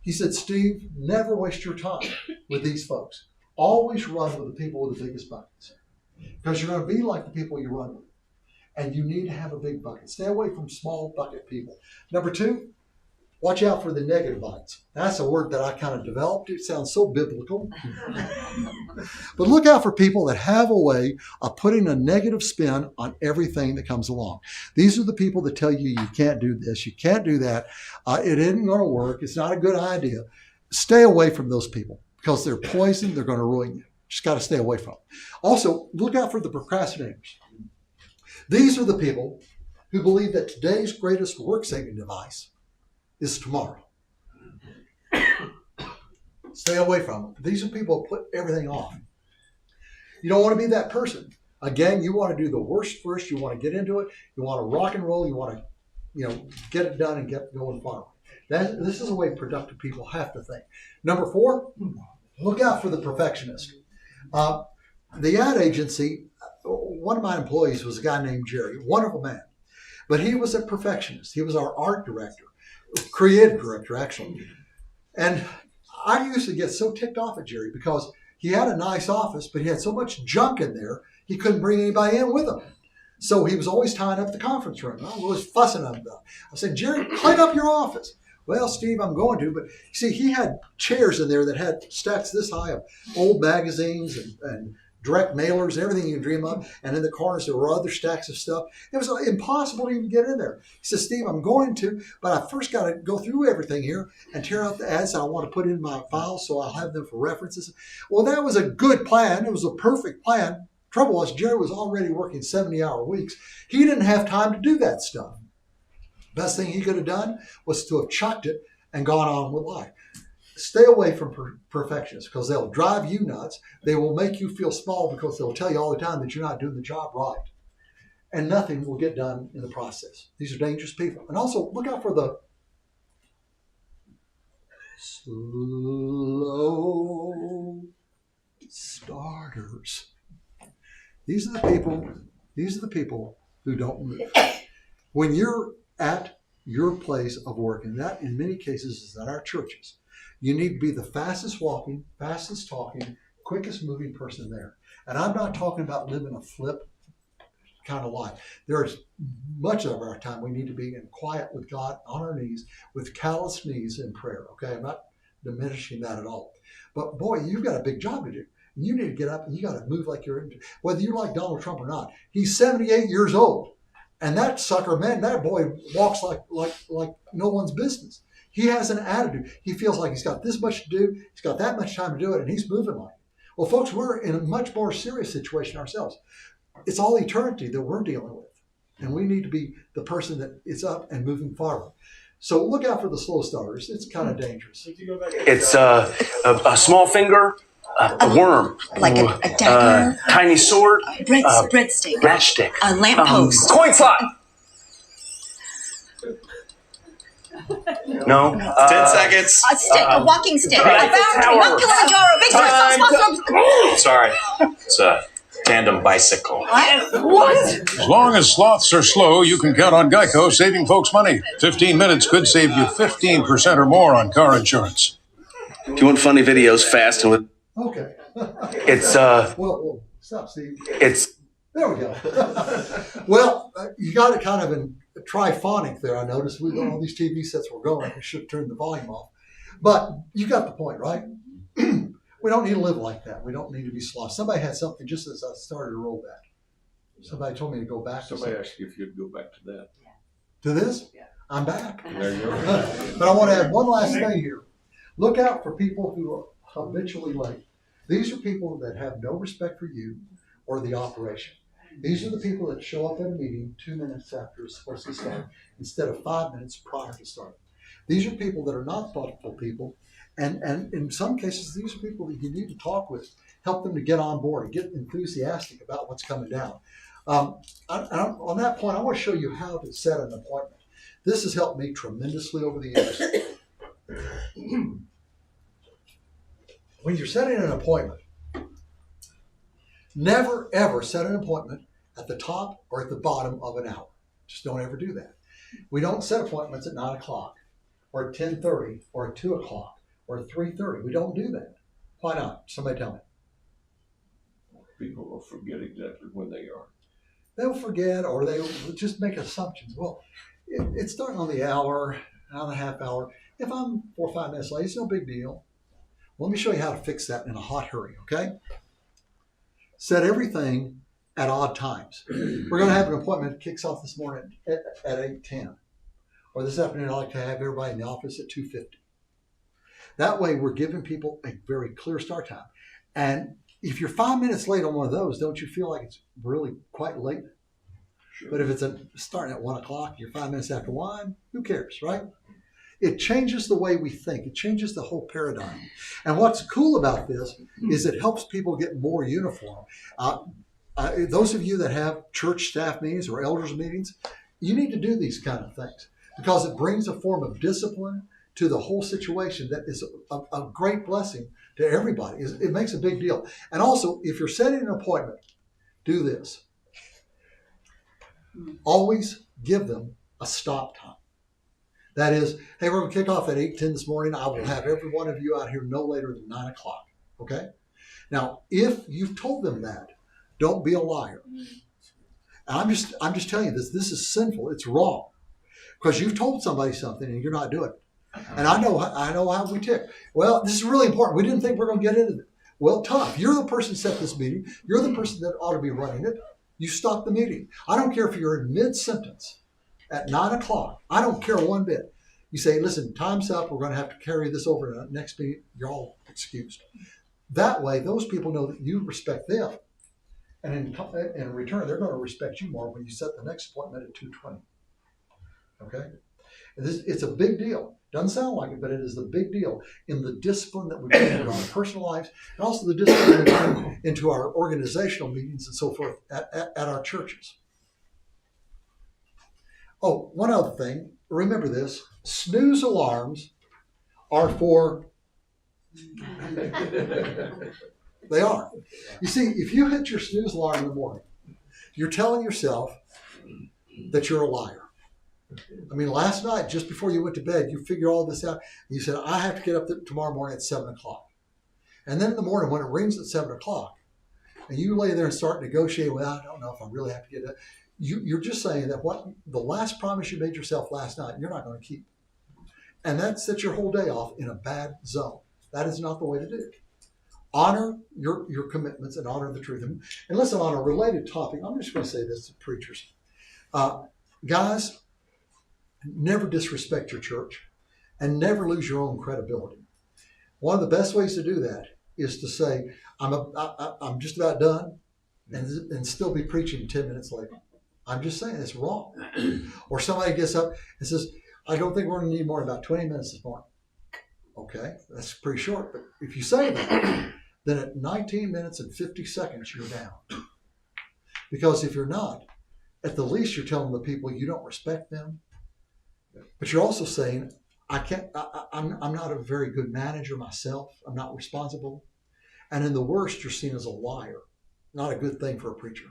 He said, Steve, never waste your time with these folks. Always run with the people with the biggest buckets. Because you're going to be like the people you run with. And you need to have a big bucket. Stay away from small bucket people. Number 2, Watch out for the Nicotivites. That's a word that I kind of developed. It sounds so biblical. But look out for people that have a way of putting a negative spin on everything that comes along. These are the people that tell you you can't do this, you can't do that, it isn't going to work, it's not a good idea. Stay away from those people because they're poison, they're going to ruin you. Just got to stay away from them. Also, look out for the procrastinators. These are the people who believe that today's greatest work-saving device is tomorrow. Stay away from them. These are people who put everything off. You don't want to be that person. Again, you want to do the worst first. You want to get into it. You want to rock and roll. You want to, get it done and get going forward. This is the way productive people have to think. Number 4, look out for the perfectionist. The ad agency, one of my employees was a guy named Jerry, wonderful man, but he was a perfectionist. He was our art director, creative director actually. And I used to get so ticked off at Jerry because he had a nice office, but he had so much junk in there, he couldn't bring anybody in with him. So he was always tying up the conference room. I was always fussing at him about it. I said, Jerry, clean up your office. Well, Steve, I'm going to. But see, he had chairs in there that had stacks this high of old magazines and direct mailers and everything you can dream of. And in the corners, there were other stacks of stuff. It was impossible to even get in there. He said, Steve, I'm going to, but I first got to go through everything here and tear out the ads I want to put in my files so I'll have them for references. Well, that was a good plan. It was a perfect plan. Trouble was, Jerry was already working 70-hour weeks. He didn't have time to do that stuff. Best thing he could have done was to have chucked it and gone on with life. Stay away from perfectionists because they'll drive you nuts. They will make you feel small because they'll tell you all the time that you're not doing the job right. And nothing will get done in the process. These are dangerous people. And also, look out for the slow starters. These are the people who don't move. When you're at your place of work, and that in many cases is at our churches, you need to be the fastest walking, fastest talking, quickest moving person there. And I'm not talking about living a flip kind of life. There's much of our time we need to be in quiet with God on our knees, with calloused knees in prayer. Okay, I'm not diminishing that at all. But boy, you've got a big job to do. You need to get up and you got to move like you're into, whether you like Donald Trump or not. He's 78 years old. And that sucker, man, that boy walks like no one's business. He has an attitude. He feels like he's got this much to do. He's got that much time to do it, and he's moving like it. Well, folks, we're in a much more serious situation ourselves. It's all eternity that we're dealing with. And we need to be the person that is up and moving forward. So look out for the slow starters. It's kind of dangerous. It's a small finger, a worm, like a dagger, tiny sword, breadstick, matchstick, a lamppost, coin slot. No. 10 seconds. a stick, a walking stick, a Eiffel boundary, Mount Tower. Kilimanjaro, Victory Falls. Sorry. It's a tandem bicycle. What? As long as sloths are slow, you can count on Geico saving folks money. 15 minutes could save you 15% or more on car insurance. If you want funny videos fast and with Okay. It's Well, stop, Steve. it's There we go. Well, you got it kind of in triphonic there, I noticed. With all these TV sets were going, I should turn the volume off. But you got the point, right? We don't need to live like that. We don't need to be sloths. Somebody had something just as I started to roll back. Somebody told me to go back Somebody asked you if you'd go back to that. to this. I'm back. There you go. But I want to add one last thing here. Look out for people who are habitually late. These are people that have no respect for you or the operation. These are the people that show up at a meeting 2 minutes after it's supposed to start instead of 5 minutes prior to start. These are people that are not thoughtful people. And in some cases, these are people that you need to talk with, help them to get on board and get enthusiastic about what's coming down. On that point, I want to show you how to set an appointment. This has helped me tremendously over the years. When you're setting an appointment, never, ever set an appointment at the top or at the bottom of an hour. Just don't ever do that. We don't set appointments at 9 o'clock or at 10:30 or at 2 o'clock or at 3:30. We don't do that. Why not? Somebody tell me. People will forget exactly when they are. They'll forget or they'll just make assumptions. Well, it's starting on the hour. hour and a half hour. If I'm 4 or 5 minutes late, it's no big deal. Let me show you how to fix that in a hot hurry, okay? Set everything at odd times. We're going to have an appointment that kicks off this morning at 8:10. Or this afternoon, I'd like to have everybody in the office at 2:50. That way, we're giving people a very clear start time. And if you're 5 minutes late on one of those, don't you feel like it's really quite late? Sure. But if it's starting at 1 o'clock, you're 5 minutes after 1, who cares, right? It changes the way we think. It changes the whole paradigm. And what's cool about this is it helps people get more uniform. Those of you that have church staff meetings or elders meetings, you need to do these kind of things because it brings a form of discipline to the whole situation that is a great blessing to everybody. It makes a big deal. And also, if you're setting an appointment, do this. Always give them a stop time. That is, hey, we're going to kick off at 8:10 this morning. I will have every one of you out here no later than 9 o'clock. Okay? Now, if you've told them that, don't be a liar. And I'm just telling you this. This is sinful. It's wrong. Because you've told somebody something and you're not doing it. And I know how we tick. Well, this is really important. We didn't think we were going to get into it. Well, tough. You're the person who set this meeting. You're the person that ought to be running it. You stop the meeting. I don't care if you're in mid-sentence at 9 o'clock. I don't care one bit. You say, listen, time's up. We're going to have to carry this over to the next meeting. You're all excused. That way, those people know that you respect them. And in return, they're going to respect you more when you set the next appointment at 2:20. Okay? It's a big deal. Doesn't sound like it, but it is a big deal in the discipline that we put into our personal lives and also the discipline we put into our organizational meetings and so forth at our churches. Oh, one other thing. Remember this. Snooze alarms are for... They are. You see, if you hit your snooze alarm in the morning, you're telling yourself that you're a liar. I mean, last night, just before you went to bed, you figured all this out. You said, I have to get up tomorrow morning at 7 o'clock. And then in the morning, when it rings at 7 o'clock, and you lay there and start negotiating, well, I don't know if I really have to get up. You're just saying that what the last promise you made yourself last night, you're not going to keep. And that sets your whole day off in a bad zone. That is not the way to do it. Honor your commitments and honor the truth. And listen, on a related topic, I'm just going to say this to preachers. Guys, never disrespect your church and never lose your own credibility. One of the best ways to do that is to say, I'm just about done and still be preaching 10 minutes later. I'm just saying it's wrong. Or somebody gets up and says, I don't think we're going to need more than about 20 minutes this morning. Okay, that's pretty short. But if you say that, then at 19 minutes and 50 seconds, you're down. Because if you're not, at the least you're telling the people you don't respect them. But you're also saying, I'm not a very good manager myself. I'm not responsible. And in the worst, you're seen as a liar. Not a good thing for a preacher.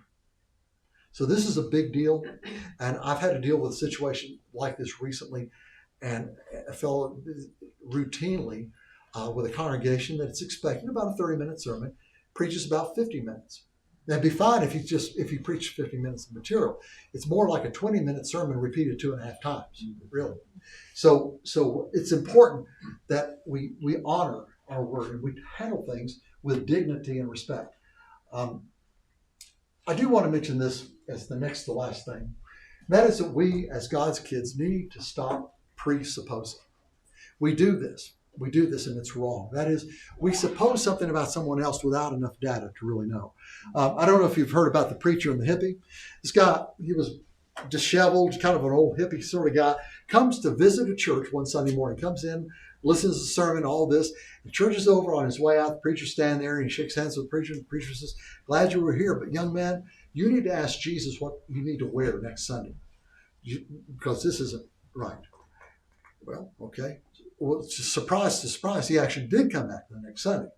So this is a big deal. And I've had to deal with a situation like this recently. And a fellow routinely with a congregation that's expecting about a 30-minute sermon, preaches about 50 minutes. That'd be fine if you preach 50 minutes of material. It's more like a 20-minute sermon repeated 2.5 times, really. So it's important that we honor our word and we handle things with dignity and respect. I do want to mention this as the next to last thing. That is that we, as God's kids, need to stop presupposing. We do this and it's wrong. That is, we suppose something about someone else without enough data to really know. I don't know if you've heard about the preacher and the hippie. This guy, he was disheveled, kind of an old hippie sort of guy, comes to visit a church one Sunday morning, comes in, listens to the sermon, all this. The church is over. On his way out, the preacher's standing there and he shakes hands with the preacher. And the preacher says, glad you were here, but young man, you need to ask Jesus what you need to wear next Sunday because this isn't right. Well, okay. Well, surprise to surprise, he actually did come back the next Sunday.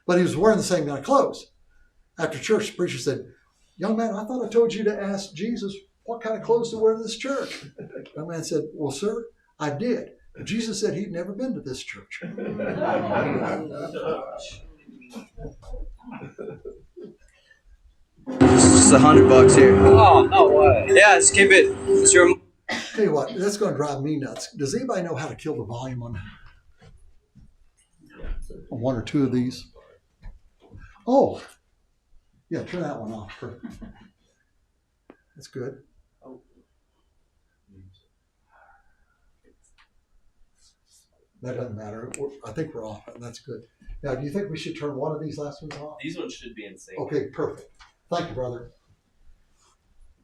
But he was wearing the same kind of clothes. After church, the preacher said, young man, I thought I told you to ask Jesus what kind of clothes to wear to this church. The young man said, well, sir, I did. But Jesus said he'd never been to this church. Just $100 here. Oh, no way. Yeah, just keep it. It's your... Tell you what, that's going to drive me nuts. Does anybody know how to kill the volume on one or two of these? Oh, yeah, turn that one off. That's good. That doesn't matter. I think we're off, and that's good. Now, do you think we should turn one of these last ones off? These ones should be in sync. Okay, perfect. Thank you, brother.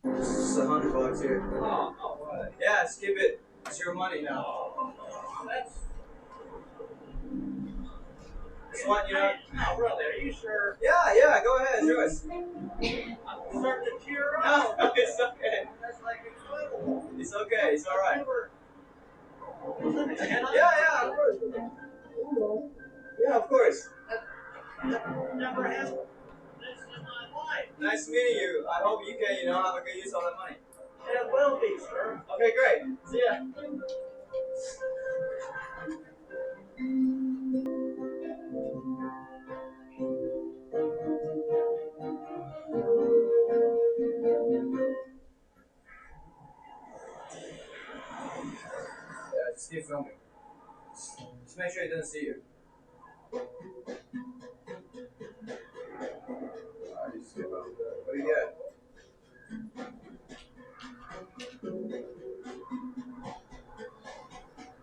It's $100 here. Oh, no way. Yeah, skip it. It's your money now. This one, you know? No, really, are you sure? Yeah, go ahead, it's yours. I'm starting to tear No, up. it's okay. That's like incredible. It's okay, it's alright. Yeah. Yeah, of course. Yeah, of course. Never happened. This is my life. Nice meeting you. I hope you can, have a good use of that money. It will be, sir. Okay, great. See ya. Yeah, just keep filming. Just make sure he doesn't see you. Alright, just keep filming. What do you get?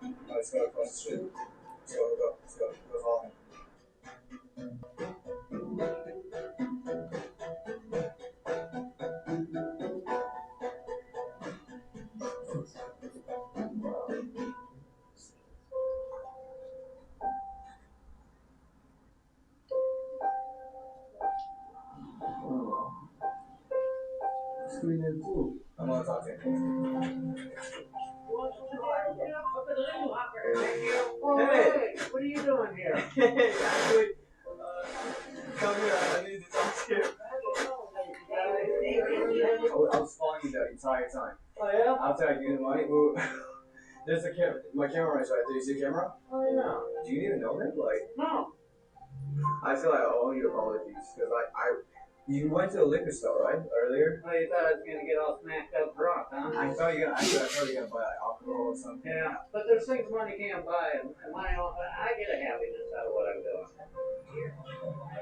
Oh, let's go across the street. Let's go. Go follow him. I'm gonna talk to him. Hey, what are you doing here? Actually, come here. I need to talk to you. I was following you the entire time. Oh, yeah? After I give you the money, there's a camera. My camera is right there. You see the camera? Oh, yeah. Do you even know him? Like, No. I feel like I owe you apologies because you went to the liquor store, right? Earlier? Oh, you thought I was going to get all smacked up drunk, huh? I thought you were gonna buy like alcohol or something. Yeah, but there's things money can't buy, and I get a happiness out of what I'm doing.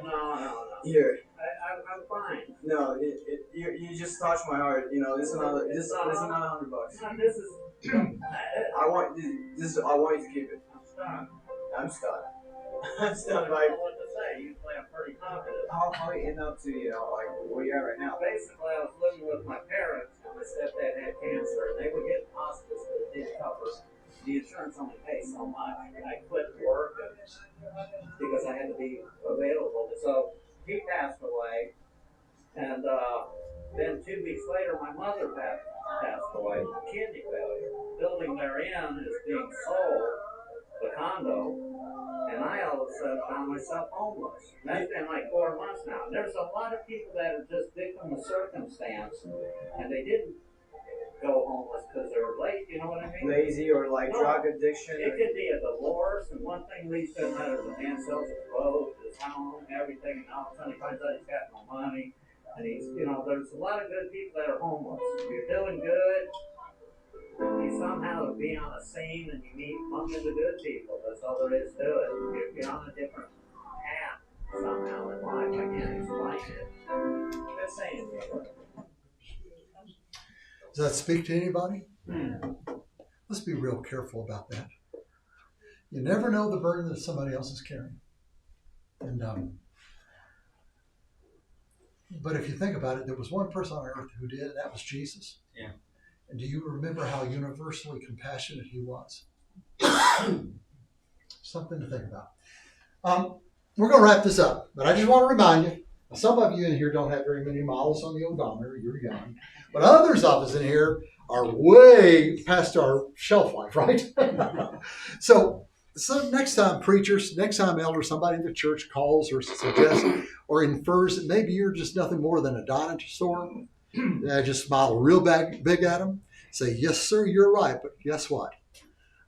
No. Here. I'm fine. No, you just touched my heart. This is another $100. No, this is. I want you to keep it. I'm stunned. I'm stunned. I'm stunned. I don't Like, know what to say. Usually I'm pretty confident. how you end up to like where you at right now? Basically, I was living with my parents, and my stepdad had cancer, and they were getting hospice, but it didn't cover. The insurance only pays so much, and I quit work because I had to be available. So he passed away, and then 2 weeks later, my mother passed away from kidney failure. The building they're in is being sold, the condo, and I all of a sudden found myself homeless. That's been like 4 months now. And there's a lot of people that are just victim of circumstance, and they didn't go homeless because they were late, you know what I mean? Lazy or like No. drug addiction? It could be a divorce, and one thing leads to another. The man sells his clothes, his home, everything, and all of a sudden he finds out he's got no money. And there's a lot of good people that are homeless. You're doing good. You somehow be on a scene and you meet among the good people. That's all there is to it. You're on a different path somehow in life. I can't explain it. Just saying. Does that speak to anybody? Let's be real careful about that. You never know the burden that somebody else is carrying. And but if you think about it, there was one person on earth who did, and that was Jesus. Yeah. And do you remember how universally compassionate he was? Something to think about. We're going to wrap this up, but I just want to remind you, some of you in here don't have very many miles on the odometer. You're young. But others of us in here are way past our shelf life, right? So next time preachers, next time elders, somebody in the church calls or suggests or infers that maybe you're just nothing more than a dinosaur, just smile real big at them. Say, yes, sir, you're right. But guess what?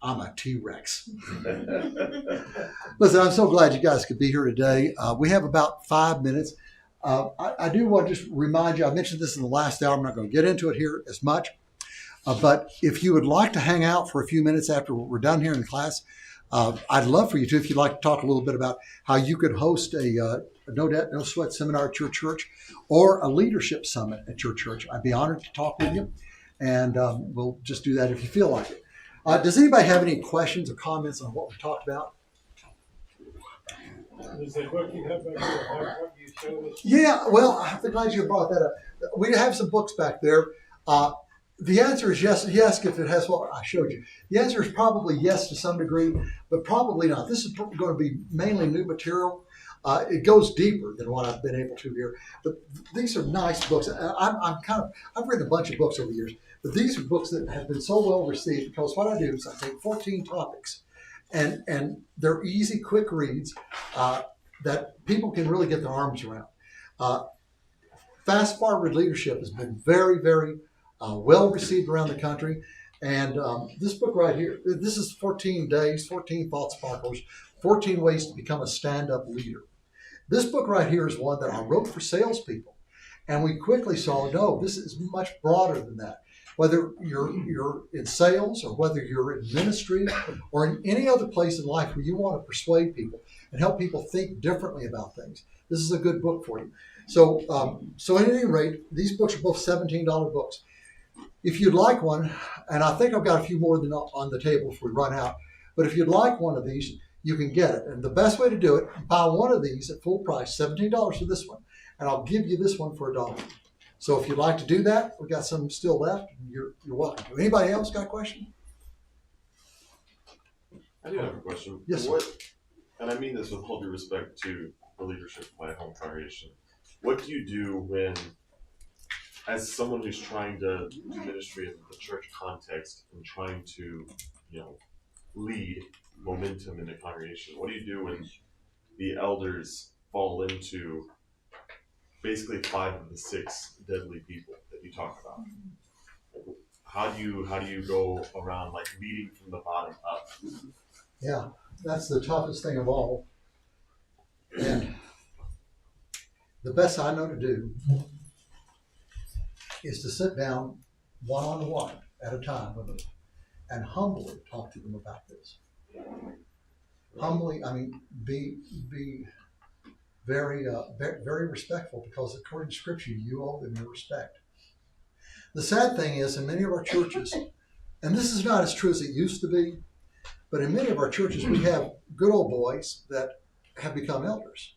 I'm a T-Rex. Listen, I'm so glad you guys could be here today. We have about 5 minutes. I do want to just remind you, I mentioned this in the last hour. I'm not going to get into it here as much. But if you would like to hang out for a few minutes after we're done here in class, I'd love for you to, if you'd like to talk a little bit about how you could host a No Debt, No Sweat seminar at your church or a leadership summit at your church. I'd be honored to talk with you, and we'll just do that if you feel like it. Does anybody have any questions or comments on what we talked about? Is the book you have back there like what you showed us? Yeah, well, I'm glad you brought that up. We have some books back there. The answer is yes. Yes, if it has what I showed you. The answer is probably yes to some degree, but probably not. This is going to be mainly new material. It goes deeper than what I've been able to here. But these are nice books. I've written a bunch of books over the years, but these are books that have been so well received because what I do is I take 14 topics, and they're easy, quick reads that people can really get their arms around. Fast Forward Leadership has been very, very well received around the country. And this book right here, this is 14 days, 14 thought sparklers, 14 ways to become a stand-up leader. This book right here is one that I wrote for salespeople. And we quickly saw, no, this is much broader than that. Whether you're in sales or whether you're in ministry or in any other place in life where you want to persuade people and help people think differently about things, this is a good book for you. So at any rate, these books are both $17 books. If you'd like one, and I think I've got a few more than on the table if we run out, but if you'd like one of these, you can get it. And the best way to do it, buy one of these at full price, $17 for this one, and I'll give you this one for $1. So if you'd like to do that, we've got some still left. You're welcome to. Anybody else got a question? I do have a question. Yes, sir. And I mean this with all due respect to the leadership of my home congregation. What do you do when, as someone who's trying to do ministry in the church context and trying to, lead momentum in the congregation, what do you do when the elders fall into basically 5 of the 6 deadly people that you talk about? How do you go around like leading from the bottom up? Yeah, that's the toughest thing of all. And the best I know to do is to sit down one-on-one at a time with them and humbly talk to them about this. Humbly, I mean, be very, very respectful, because according to Scripture, you owe them your respect. The sad thing is, in many of our churches, and this is not as true as it used to be, but in many of our churches, we have good old boys that have become elders.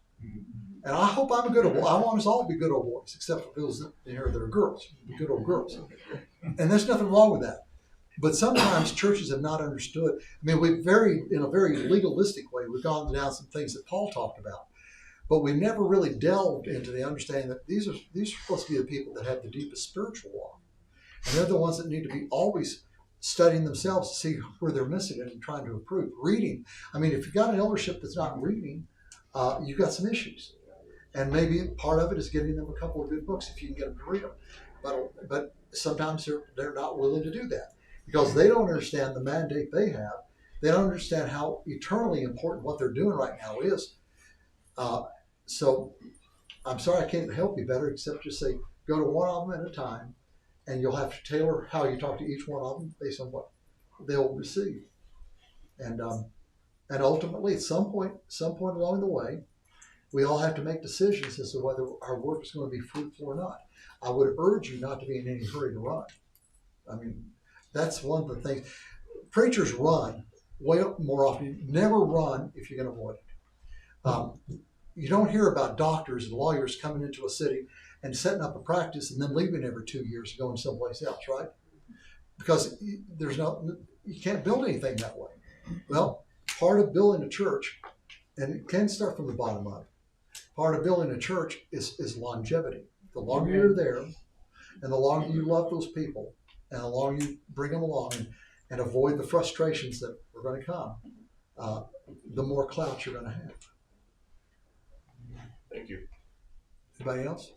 And I hope I'm a good old boy. I want us all to be good old boys, except for those that are girls, good old girls. And there's nothing wrong with that. But sometimes churches have not understood. I mean, in a very legalistic way, we've gone down some things that Paul talked about. But we never really delved into the understanding that these are supposed to be the people that have the deepest spiritual walk. And they're the ones that need to be always studying themselves to see where they're missing it and trying to improve. Reading. I mean, if you've got an eldership that's not reading, you've got some issues. And maybe part of it is getting them a couple of good books if you can get them to read them. But sometimes they're not willing to do that because they don't understand the mandate they have. They don't understand how eternally important what they're doing right now is. So I'm sorry I can't help you better except just say go to one of them at a time, and you'll have to tailor how you talk to each one of them based on what they'll receive. And ultimately, at some point along the way, we all have to make decisions as to whether our work is going to be fruitful or not. I would urge you not to be in any hurry to run. I mean, that's one of the things. Preachers run way more often. Never run if you can avoid it. You don't hear about doctors and lawyers coming into a city and setting up a practice and then leaving every 2 years and going someplace else, right? Because you can't build anything that way. Well, part of building a church, and it can start from the bottom up, part of building a church is longevity. The longer you're there, and the longer you love those people, and the longer you bring them along and avoid the frustrations that are going to come, the more clout you're going to have. Thank you. Anybody else?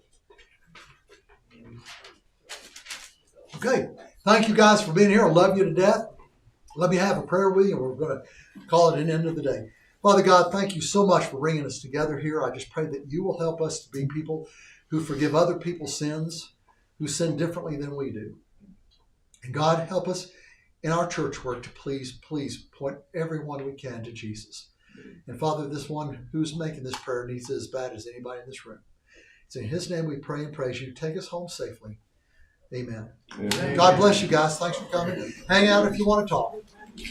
Okay. Thank you guys for being here. I love you to death. Let me have a prayer with you, and we're going to call it an end of the day. Father God, thank you so much for bringing us together here. I just pray that you will help us to be people who forgive other people's sins, who sin differently than we do. And God, help us in our church work to please point everyone we can to Jesus. And Father, this one who's making this prayer needs it as bad as anybody in this room. It's in His name we pray and praise you. Take us home safely. Amen. Amen. God bless you guys. Thanks for coming. Hang out if you want to talk.